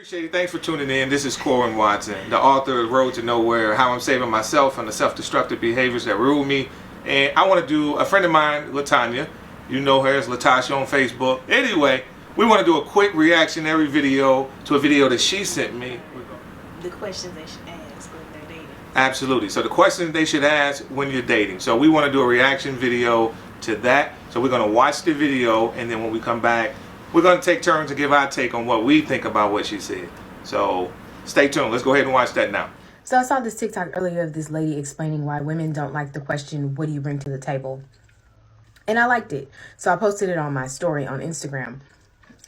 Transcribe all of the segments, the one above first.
Appreciate it. Thanks for tuning in. This is Corin Watson, the author of Road to Nowhere, How I'm Saving Myself from the Self-Destructive Behaviors That Rule Me. And I want to do, a friend of mine, LaTanya, you know her as Latasha on Facebook. Anyway, we want to do a quick reactionary video to a video that she sent me. The questions they should ask when they're dating. Absolutely. So the questions they should ask when you're dating. So we want to do a reaction video to that. So we're going to watch the video, and then when we come back, we're going to take turns to give our take on what we think about what she said. So stay tuned. Let's go ahead and watch that now. So I saw this TikTok earlier of this lady explaining why women don't like the question, what do you bring to the table? And I liked it. So I posted it on my story on Instagram.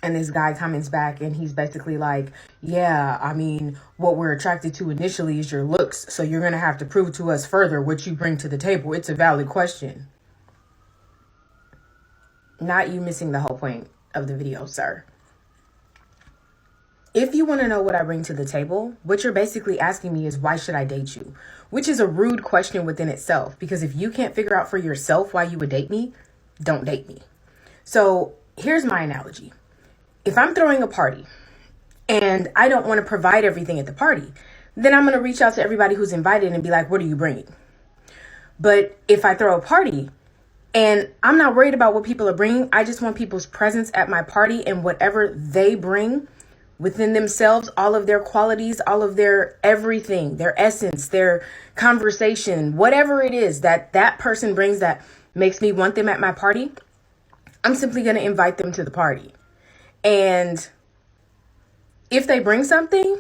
And this guy comments back and he's basically like, yeah, I mean, what we're attracted to initially is your looks. So you're going to have to prove to us further what you bring to the table. It's a valid question. Not you missing the whole point of the video, sir. If you want to know what I bring to the table, what you're basically asking me is, why should I date you? Which is a rude question within itself, because if you can't figure out for yourself why you would date me, don't date me. So here's my analogy. If I'm throwing a party and I don't want to provide everything at the party, then I'm going to reach out to everybody who's invited and be like, what are you bringing? But if I throw a party and I'm not worried about what people are bringing, I just want people's presence at my party, and whatever they bring within themselves, all of their qualities, all of their everything, their essence, their conversation, whatever it is that that person brings that makes me want them at my party, I'm simply going to invite them to the party. And if they bring something,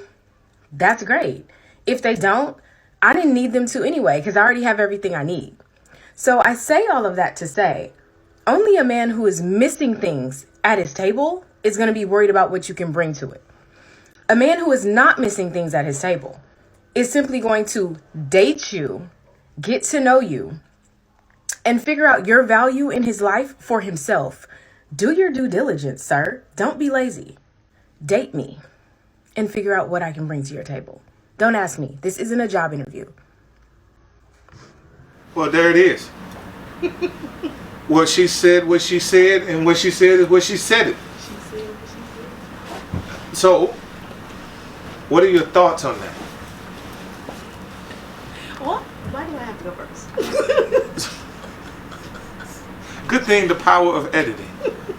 that's great. If they don't, I didn't need them to anyway, because I already have everything I need. So I say all of that to say, only a man who is missing things at his table is going to be worried about what you can bring to it. A man who is not missing things at his table is simply going to date you, get to know you, and figure out your value in his life for himself. Do your due diligence, sir. Don't be lazy. Date me and figure out what I can bring to your table. Don't ask me. This isn't a job interview. Well, there it is. What she said, and what she said is what she said it. She said what she said. So, what are your thoughts on that? Well, why do I have to go first? Good thing the power of editing.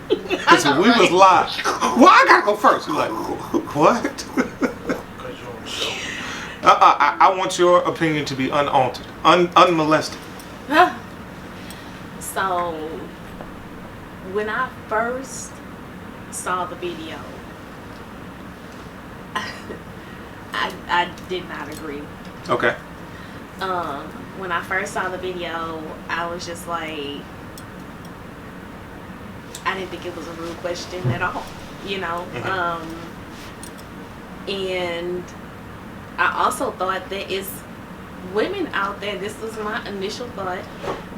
Because if we was live, well, I gotta go first. You're like, what? I want your opinion to be unaltered, unmolested. So, when I first saw the video, I did not agree. Okay. When I first saw the video, I was just like, I didn't think it was a rude question at all, you know. Mm-hmm. And I also thought that it's women out there, this was my initial thought,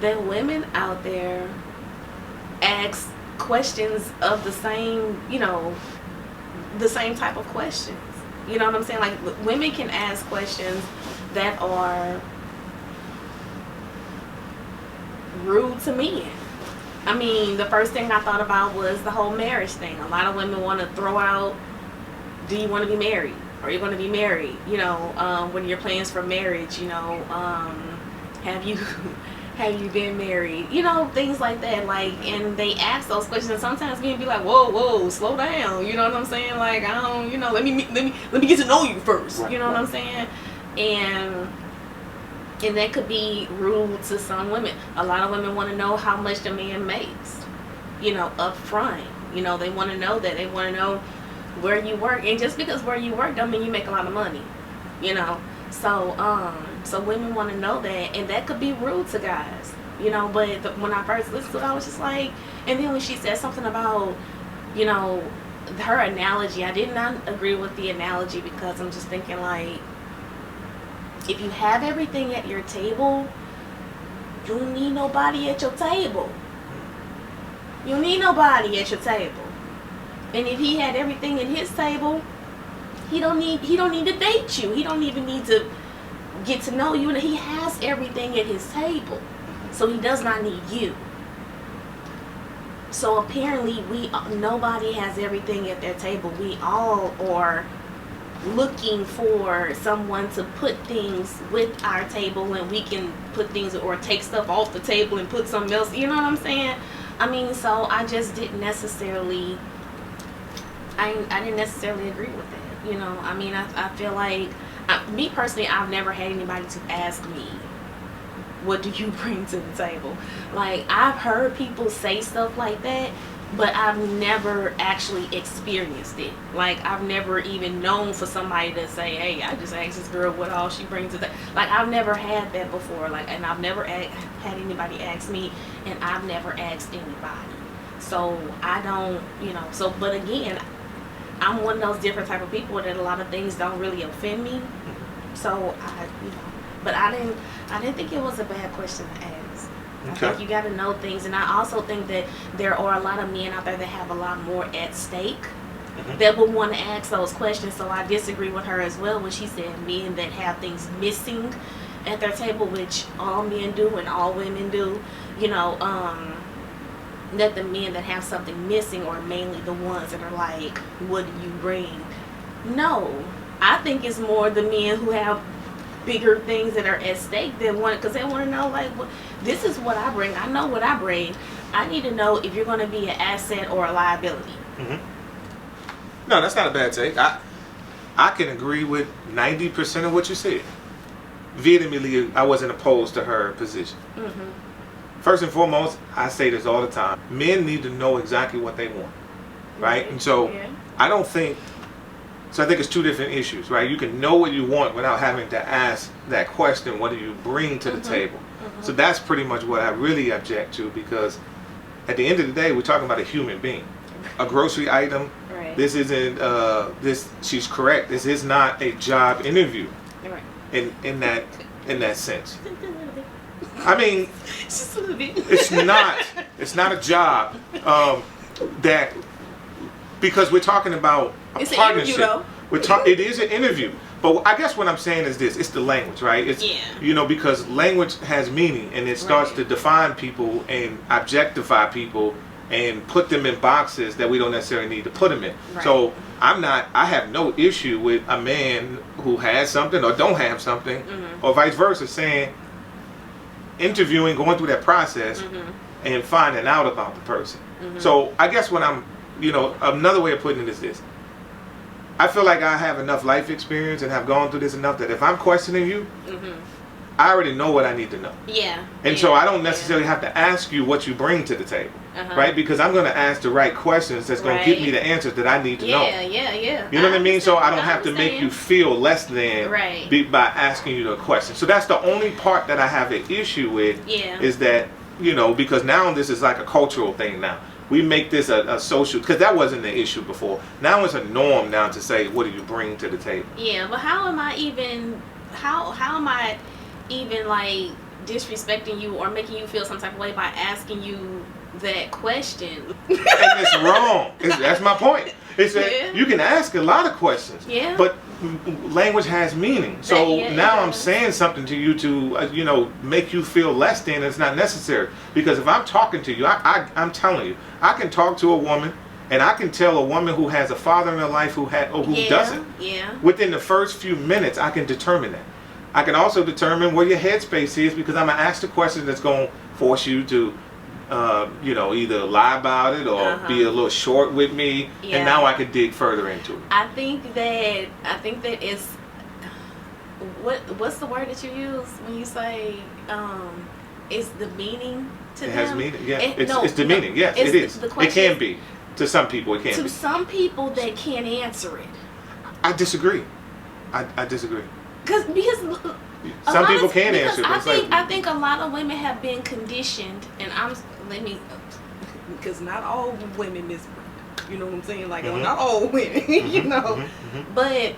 that women out there ask questions of the same, you know, the same type of questions. You know what I'm saying? Like, women can ask questions that are rude to men. I mean, the first thing I thought about was the whole marriage thing. A lot of women want to throw out, do you want to be married? Are you going to be married? You know, what are your plans for marriage? You know, have you been married? You know, things like that. Like, and they ask those questions. And sometimes men be like, whoa, slow down. You know what I'm saying? Like, I don't, you know, let me get to know you first. You know what I'm saying? And that could be rude to some women. A lot of women want to know how much the man makes, you know, up front. You know, they want to know that. They want to know where you work. And just because where you work don't mean you make a lot of money, you know. So women want to know that, and that could be rude to guys, you know. But when I first listened to it, I was just like, and then when she said something about, you know, her analogy, I did not agree with the analogy, because I'm just thinking, like, if you have everything at your table, you don't need nobody at your table. You don't need nobody at your table. And if he had everything at his table, he don't need to date you. He don't even need to get to know you. And he has everything at his table, so he does not need you. So apparently nobody has everything at their table. We all are looking for someone to put things with our table, and we can put things or take stuff off the table and put something else. You know what I'm saying? I mean, so I just didn't necessarily. I didn't necessarily agree with that. You know, I mean, I feel like, me personally, I've never had anybody to ask me, what do you bring to the table? Like, I've heard people say stuff like that, but I've never actually experienced it. Like, I've never even known for somebody to say, hey, I just asked this girl what all she brings to the, like, I've never had that before. Like, and I've never had anybody ask me, and I've never asked anybody. So I don't, you know, so, but again, I'm one of those different type of people that a lot of things don't really offend me. So but I didn't think it was a bad question to ask. Okay. I think you got to know things, and I also think that there are a lot of men out there that have a lot more at stake that would want to ask those questions. So I disagree with her as well when she said men that have things missing at their table, which all men do and all women do. You know, that the men that have something missing are mainly the ones that are like, what do you bring? No, I think it's more the men who have bigger things that are at stake than want, because they want to know, like, this is what I bring. I know what I bring. I need to know if you're going to be an asset or a liability. No, that's not a bad take. I can agree with 90% of what you said. Vehemently, I wasn't opposed to her position. First and foremost, I say this all the time. Men need to know exactly what they want, right? And so I don't think, so I think it's two different issues, right? You can know what you want without having to ask that question, what do you bring to the table? So that's pretty much what I really object to, because at the end of the day, we're talking about a human being. A grocery item, this isn't, she's correct, this is not a job interview in that sense. I mean, just a little bit. it's not a job that, because we're talking about a it's partnership. An interview, It is an interview, but I guess what I'm saying is this: it's the language, right? It's you know, because language has meaning, and it starts to define people and objectify people and put them in boxes that we don't necessarily need to put them in. So I have no issue with a man who has something or don't have something, or vice versa, saying, interviewing, going through that process, and finding out about the person. So I guess what I'm, you know, another way of putting it is this: I feel like I have enough life experience and have gone through this enough that if I'm questioning you, I already know what I need to know. And so I don't necessarily have to ask you what you bring to the table, right? Because I'm going to ask the right questions that's going to give me the answers that I need to know. You know what I mean? So I don't have to make you feel less than by asking you the question. So that's the only part that I have an issue with, is that, you know, because now this is like a cultural thing now. We make this a social, because that wasn't the issue before. Now it's a norm now to say, what do you bring to the table? But how am I even like disrespecting you or making you feel some type of way by asking you that question? And it's wrong. That's my point. It's that you can ask a lot of questions, but language has meaning. So now I'm saying something to you to you know, make you feel less than. It's not necessary, because if I'm talking to you, I'm telling you, I can talk to a woman, and I can tell a woman who has a father in her life who doesn't. Within the first few minutes, I can determine that. I can also determine where your headspace is, because I'm gonna ask the question that's gonna force you to, you know, either lie about it or be a little short with me, and now I can dig further into it. I think that it's what's the word that you use when you say it's demeaning to them? It has meaning. It's demeaning. Yes, it is. It can be to some people. It can be. To some people, they can't answer it. I disagree. I disagree. Because some people can answer it. I think a lot of women have been conditioned, and because not all women miss, you know what I'm saying? Like, not all women, you know. But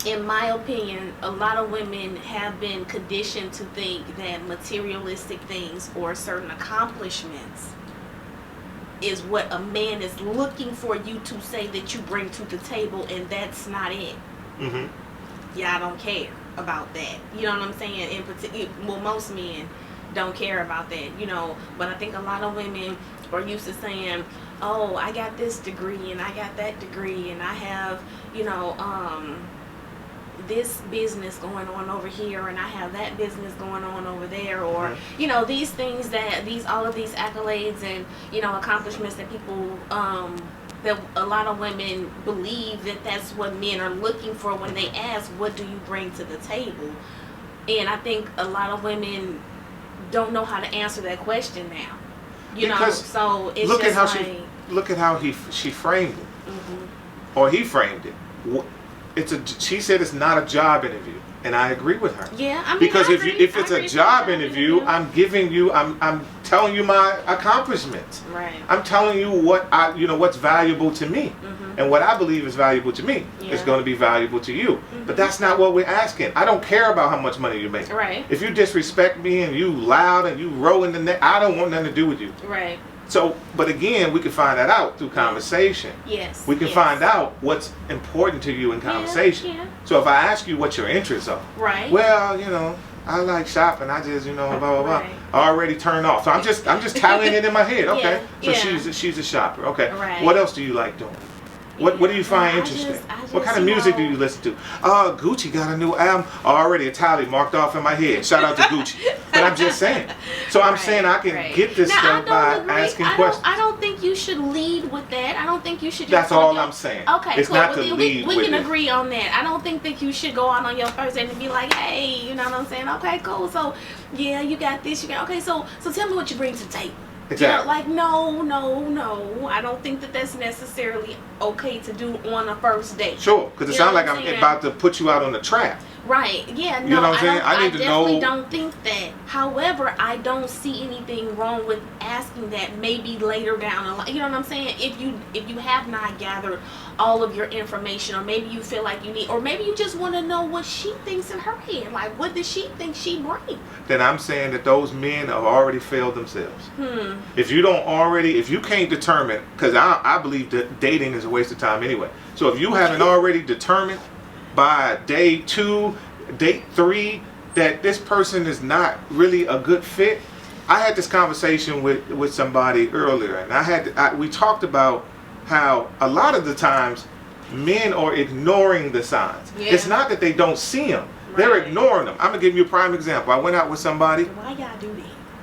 in my opinion, a lot of women have been conditioned to think that materialistic things or certain accomplishments is what a man is looking for you to say that you bring to the table, and that's not it. I don't care about that. You know what I'm saying? Well, most men don't care about that, you know. But I think a lot of women are used to saying, oh, I got this degree and I got that degree and I have, you know, this business going on over here and I have that business going on over there, or you know, these things that all of these accolades and, you know, accomplishments that people that a lot of women believe that that's what men are looking for when they ask, what do you bring to the table? And I think a lot of women don't know how to answer that question now, you because know. So it's look just at how like, look at how she framed it, or he framed it. She said it's not a job interview, and I agree with her. yeah, I mean, Because I agree. if it's a job interview, I'm giving you, I'm telling you my accomplishments. Right. I'm telling you what what's valuable to me, and what I believe is valuable to me is going to be valuable to you. But that's not what we're asking. I don't care about how much money you make. Right. If you disrespect me and you loud and you roll in the neck, I don't want nothing to do with you. Right. So, but again, we can find that out through conversation. Yes. We can find out what's important to you in conversation. Yeah. So if I ask you what your interests are, Right. well, you know, I like shopping. I just, you know, blah blah blah. Right. I already turned off. So I'm just tallying it in my head. Okay. Yeah, So yeah. she's a shopper. Okay. Right. What else do you like doing? What do you find I interesting? just, What kind of you music know, do you listen to? Gucci got a new album. Already a tally marked off in my head. Shout out to Gucci. But I'm just saying. So I'm saying I can get this now, stuff by asking questions. I don't think you should lead with that. I don't think you should. That's all I'm saying. Okay, it's cool. not to lead we with can it. agree on that. I don't think that you should go out on your first date and be like, hey, you know what I'm saying? Okay, cool. So yeah, you got this. You got okay. So tell me what you bring to the table. Exactly. You know, like no. I don't think that that's necessarily okay to do on a first date. Sure, because it You know sounds what like I'm I'm saying? about to put you out on the trap. Right. Yeah. No. You know what I'm saying? I need to definitely know- don't think that. However, I don't see anything wrong with asking that. Maybe later down the line. You know what I'm saying? If you have not gathered all of your information, or maybe you feel like you need, or maybe you just want to know what she thinks in her head. Like, what does she think she brings? Then I'm saying that those men have already failed themselves. If you can't determine, because I believe that dating is a waste of time anyway. So if you haven't already determined by day 2, date 3, that this person is not really a good fit. I had this conversation with somebody earlier, and we talked about how a lot of the times men are ignoring the signs. Yeah. It's not that they don't see them. They're Right. ignoring them. I'm going to give you a prime example. I went out with somebody. Why y'all do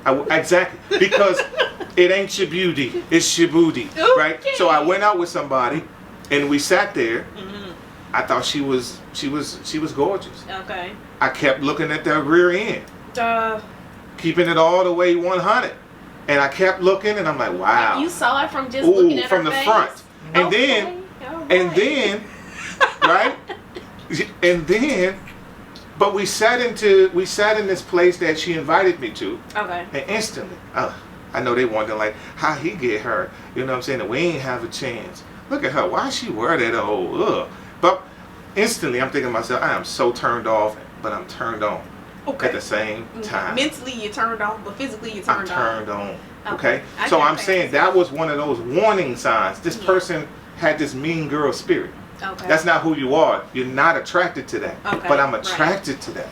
that? Exactly. Because it ain't your beauty, it's your booty. Right? Okay. So I went out with somebody and we sat there. I thought she was gorgeous. Okay. I kept looking at their rear end, keeping it all the way 100. And I kept looking and I'm like, wow. You saw it from just looking at from her the face? front. And Okay, all right. right? And then but we sat in this place that she invited me to. Okay. And instantly, I know they wondering like how he get her. You know what I'm saying? And we ain't have a chance. Look at her. Why she wear that old ugh? But instantly I'm thinking to myself, I am so turned off, but I'm turned on at the same time. Mentally you're turned off, but physically you're I'm turned turned on. Okay. Okay? I So get I'm that. saying that was one of those warning signs. This person had this mean girl spirit. Okay. That's not who you are. You're not attracted to that. Okay, But I'm right. attracted to that.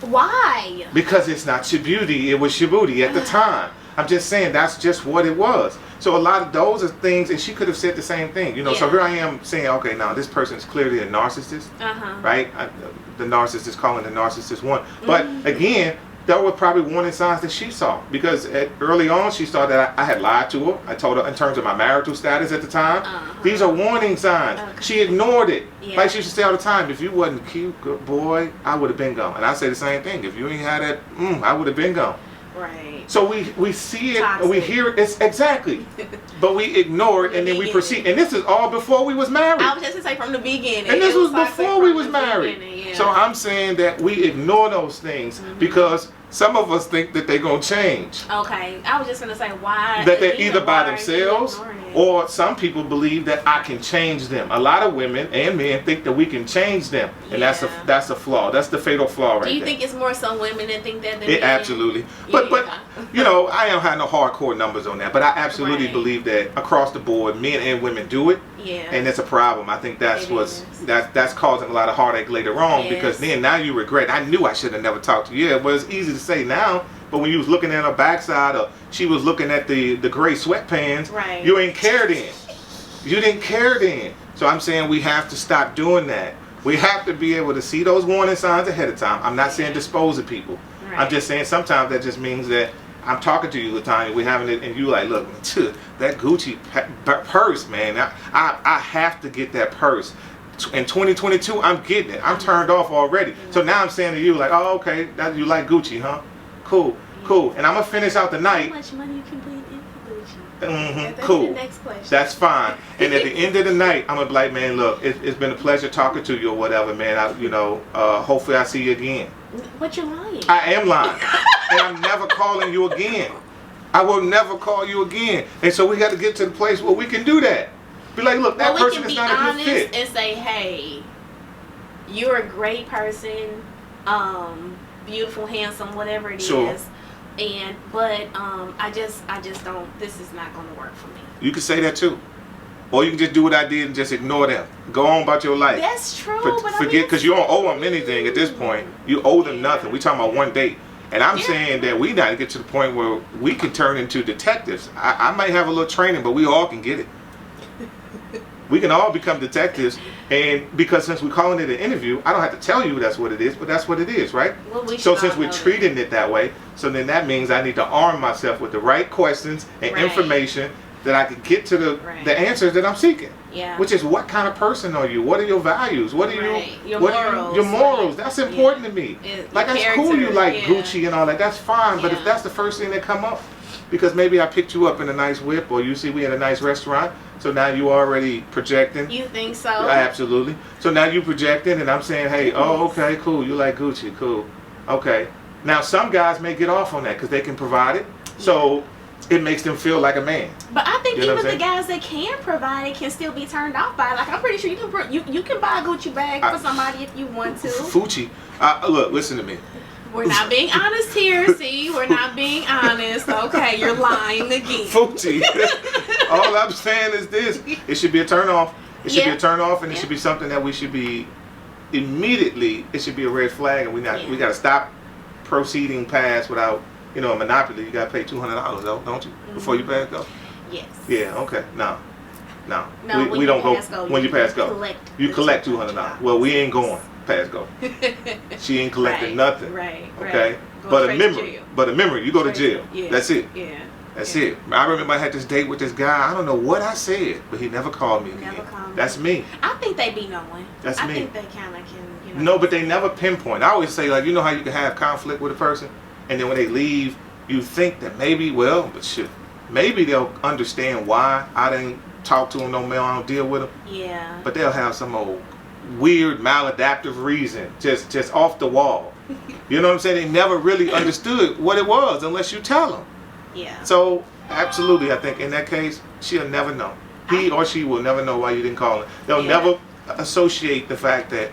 Why? Because it's not your beauty, it was your booty at the time. I'm just saying that's just what it was. So a lot of those are things, and she could have said the same thing. You know, so Yeah. here I am saying, okay, now this person is clearly a narcissist, right? The narcissist calling the narcissist one. But again, there were probably warning signs that she saw, because early on she saw that I had lied to her. I told her in terms of my marital status at the time. These are warning signs. Okay. She ignored it. Yeah. Like she used to say all the time, if you wasn't cute, good boy, I would have been gone. And I say the same thing. If you ain't had that, I would have been gone. Right. So we see it, Toxic. we hear it, it's exactly, but we ignore it and then we proceed. And this is all before we was married. I was just to say from the beginning. And this It was toxic before from we the was married. beginning, yeah. So I'm saying that we ignore those things because some of us think that they're going to change. Okay. I was just going to say why. That they're again, either by why are you themselves ignoring it? or some people believe that I can change them. A lot of women and men think that we can change them. And Yeah. that's a flaw. That's the fatal flaw right Do you there. think it's more so women that think that than It men? absolutely. But Yeah. you know, I don't have no hardcore numbers on that. But I absolutely Right. believe that across the board, men and women do it. Yeah. And it's a problem. I think that's It what's is. that's causing a lot of heartache later on, because Yes. then now you regret. I knew I should have never talked to you. Yeah, well, it's easy to say now But when you was looking at her backside, or she was looking at the gray sweatpants, Right. you ain't care then. You didn't care then. So I'm saying we have to stop doing that. We have to be able to see those warning signs ahead of time. I'm not saying dispose of people. Right. I'm just saying sometimes that just means that I'm talking to you, Latanya, we're having it, and you like, look, that Gucci purse, man, I have to get that purse. In 2022, I'm getting it. I'm turned off already. So now I'm saying to you, like, oh, okay, that, you like Gucci, huh? Cool. And I'm going to finish out the night. How much money you can put in for Gucci? Mm-hmm, That's cool. the next question. That's fine. And at the end of the night, I'm gonna be like, man, look, it's been a pleasure talking to you or whatever, man. Hopefully I see you again. But you're lying. I am lying, and I'm never calling you again. I will never call you again. And so we got to get to the place where we can do that. Be like, look, that well, we person can is be not a good honest fit. and say, hey, you're a great person, beautiful, handsome, whatever it Sure. is. But I just don't. This is not going to work for me. You can say that too, or you can just do what I did and just ignore them. Go on about your life. That's true. But Forget, because you don't owe them anything at this point. You owe them nothing. We talking about one date. And I'm saying that we got to get to the point where we can turn into detectives. I might have a little training, but we all can get it. We can all become detectives, and because since we're calling it an interview, I don't have to tell you that's what it is, but that's what it is, right? Well, so since we're treating it that way, so then that means I need to arm myself with the right questions and information that I can get to the answers that I'm seeking. Yeah. Which is, what kind of person are you? What are your values? What are your morals? Your morals. That's important to me. Like, that's cool you like Gucci and all that. That's fine. But if that's the first thing that come up, because maybe I picked you up in a nice whip, or you see we at a nice restaurant, so now you already projecting. You think so? Absolutely. So now you projecting, and I'm saying, hey, oh, okay, cool. You like Gucci, cool. Okay. Now some guys may get off on that because they can provide it. So it makes them feel like a man. But I think even the guys that can provide it can still be turned off by it. Like, I'm pretty sure you can buy a Gucci bag for somebody if you want to. Fucci. Look, listen to me. We're not being honest here. See, we're not being honest. Okay, you're lying again. Fucci. All I'm saying is this: it should be a turn off. It should be a turn off, and it should be something that we should be immediately. It should be a red flag, and we got to stop proceeding past without. You know, a monopoly, you got to pay $200 though, don't you? Before you pass go? Yes. Yeah, okay. No. We don't go. When you pass go. You collect $200. Well, we ain't going pass go. She ain't collecting nothing. Right. Okay? But a memory, you go to jail. Yeah. That's it. Yeah. That's it. I remember I had this date with this guy. I don't know what I said, but he never called me again. That's me. I think they be knowing. That's me. I think they kind of can, No, but they never pinpoint. I always say, like, you know how you can have conflict with a person? And then when they leave, you think that maybe they'll understand why I didn't talk to them no more, I don't deal with them. Yeah. But they'll have some old weird maladaptive reason, just off the wall. You know what I'm saying? They never really understood what it was unless you tell them. Yeah. So, absolutely, I think in that case, she'll never know. He or she will never know why you didn't call her. They'll never associate the fact that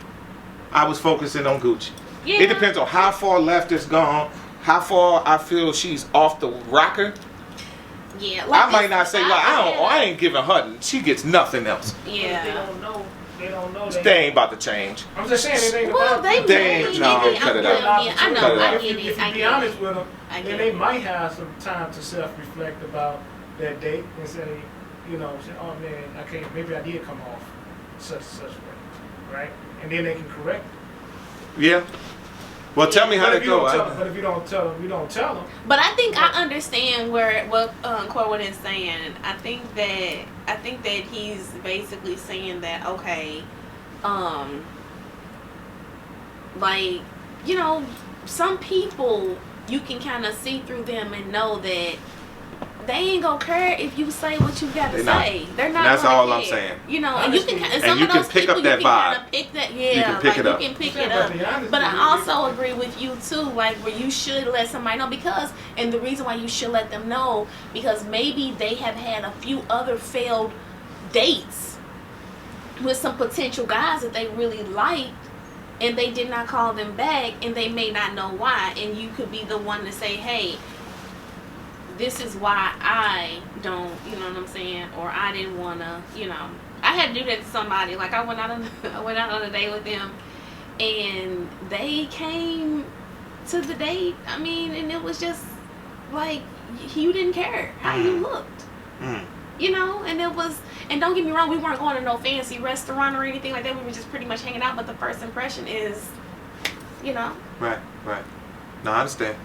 I was focusing on Gucci. Yeah. It depends on how far left it's gone. How far I feel she's off the rocker. Yeah, I might not say, like, I ain't giving her. She gets nothing else. Yeah. They don't know. They ain't about to change. I'm just saying it ain't well, about. They ain't. No, cut it out. Yeah, I know. I get it. If you be honest with them, then they might have some time to self-reflect about that date and say, oh man, I can't. Maybe I did come off such and such way, right? And then they can correct it. Yeah. Well, tell me how to go. But if you don't tell them, you don't tell them. But I think I understand what Corwin is saying. I think that he's basically saying that, okay, like, some people, you can kind of see through them and know that they ain't gonna care if you say what you gotta say. They're not. That's gonna all care. I'm saying. And you can. And you can pick up that vibe. Pick that. You can pick it up. You can pick it up. But I also agree with you too, like where you should let somebody know and the reason why you should let them know because maybe they have had a few other failed dates with some potential guys that they really liked. And they did not call them back, and they may not know why. And you could be the one to say, "Hey, this is why I don't," you know what I'm saying, or I didn't wanna, I had to do that to somebody. Like I went out on a date with them, and they came to the date. I mean, and it was just like you didn't care how you looked. You know, and it was, and don't get me wrong, we weren't going to no fancy restaurant or anything like that. We were just pretty much hanging out. But the first impression is, you know. Right. No, I understand.